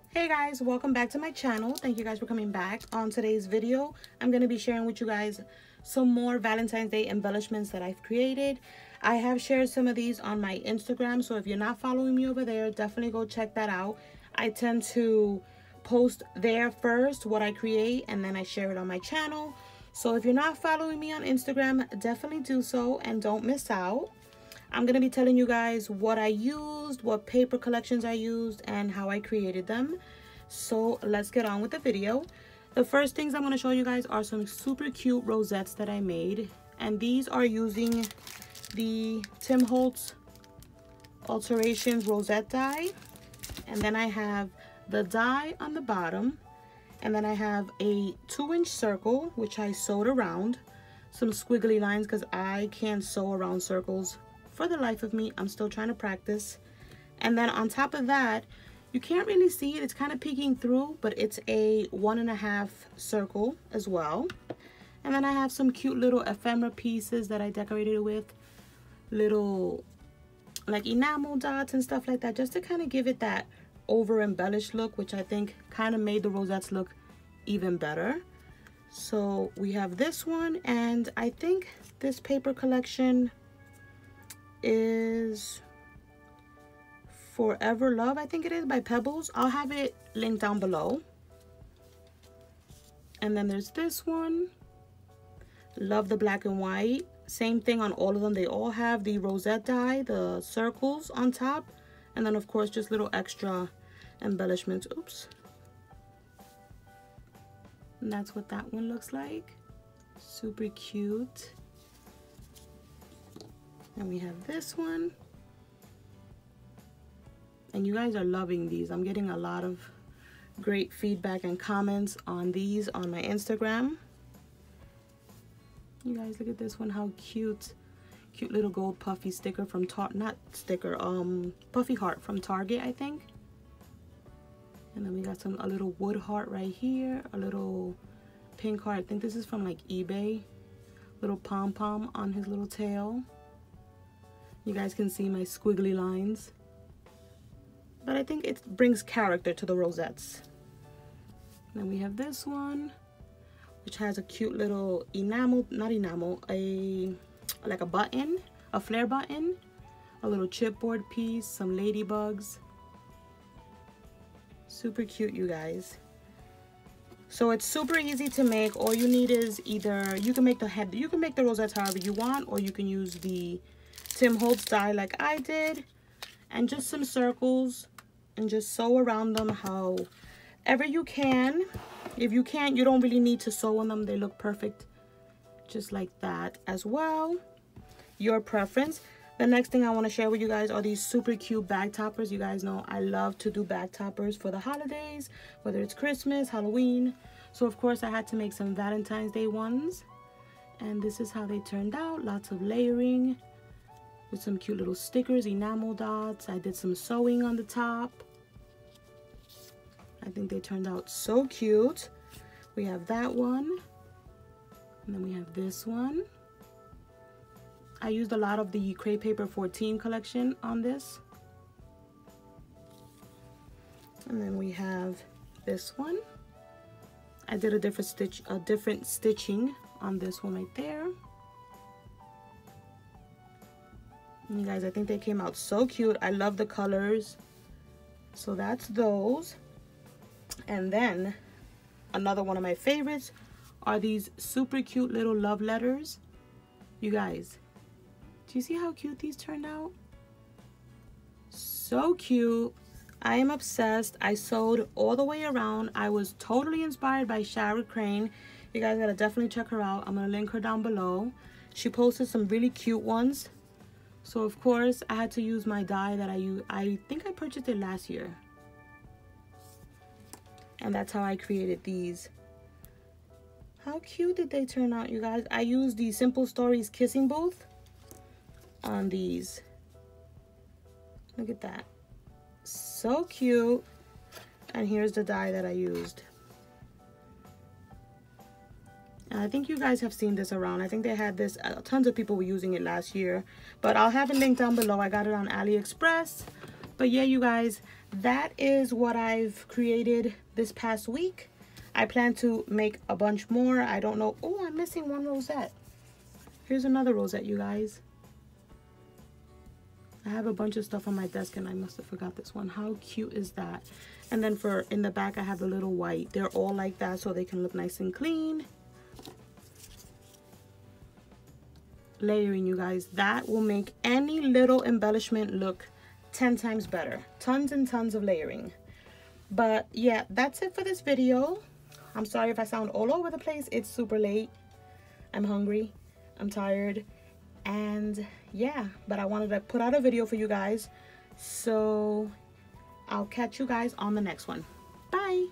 Hey guys, welcome back to my channel. Thank you guys for coming back. On today's video, I'm going to be sharing with you guys some more Valentine's Day embellishments that I've created. I have shared some of these on my Instagram, so if you're not following me over there, definitely go check that out. I tend to post there first what I create, and then I share it on my channel. So if you're not following me on Instagram, definitely do so and don't miss out. I'm going to be telling you guys what I used, what paper collections I used, and how I created them. So let's get on with the video. The first things I'm going to show you guys are some super cute rosettes that I made. And these are using the Tim Holtz Alterations rosette die. And then I have the die on the bottom. And then I have a 2-inch circle, which I sewed around. Some squiggly lines because I can't sew around circles for the life of me. I'm still trying to practice. And then on top of that, you can't really see it, it's kind of peeking through, but it's a 1.5 circle as well. And then I have some cute little ephemera pieces that I decorated with little like enamel dots and stuff like that, just to kind of give it that over embellished look, which I think kind of made the rosettes look even better. So we have this one, and I think this paper collection is Forever Love, I think it is, by Pebbles. I'll have it linked down below. And then there's this one, Love the Black and White. Same thing on all of them. They all have the rosette die, the circles on top, and then of course just little extra embellishments. Oops. And that's what that one looks like. Super cute. And we have this one. And you guys are loving these. I'm getting a lot of great feedback and comments on these on my Instagram. You guys, look at this one, how cute. Cute little gold puffy sticker from puffy heart from Target, I think. And then we got a little wood heart right here, a little pink heart. I think this is from like eBay. Little pom-pom on his little tail. You guys can see my squiggly lines. But I think it brings character to the rosettes. Then we have this one, which has a cute little like a button, a flare button, a little chipboard piece, some ladybugs. Super cute, you guys. So it's super easy to make. All you need is either, you can make the rosettes however you want, or you can use the Tim Holtz die like I did, and just some circles, and just sew around them however you can. If you can't, you don't really need to sew on them. They look perfect just like that as well. Your preference. The next thing I want to share with you guys are these super cute bag toppers. You guys know I love to do bag toppers for the holidays, whether it's Christmas, Halloween. So of course I had to make some Valentine's Day ones. And this is how they turned out. Lots of layering with some cute little stickers, enamel dots. I did some sewing on the top. I think they turned out so cute. We have that one. And then we have this one. I used a lot of the Crepe Paper 14 collection on this. And then we have this one. I did a different stitching on this one right there. And you guys, I think they came out so cute. I love the colors. So that's those. And then another one of my favorites are these super cute little love letters. You guys, do you see how cute these turned out? So cute. I am obsessed. I sewed all the way around. I was totally inspired by Shara Crane. You guys gotta definitely check her out. I'm gonna link her down below. She posted some really cute ones. So of course I had to use my die that I think I purchased it last year. And that's how I created these. How cute did they turn out, you guys? I used the Simple Stories Kissing Booth on these. Look at that. So cute. And here's the die that I used. And I think you guys have seen this around. I think they had this, tons of people were using it last year. But I'll have it linked down below. I got it on AliExpress. But yeah, you guys, that is what I've created this past week. I plan to make a bunch more. I don't know. Oh, I'm missing one rosette. Here's another rosette, you guys. I have a bunch of stuff on my desk and I must have forgot this one. How cute is that? And then for in the back, I have a little white. They're all like that so they can look nice and clean. Layering, you guys. That will make any little embellishment look 10 times better. Tons and tons of layering. But yeah, that's it for this video. I'm sorry if I sound all over the place. It's super late. I'm hungry. I'm tired. And yeah, but I wanted to put out a video for you guys. So I'll catch you guys on the next one. Bye.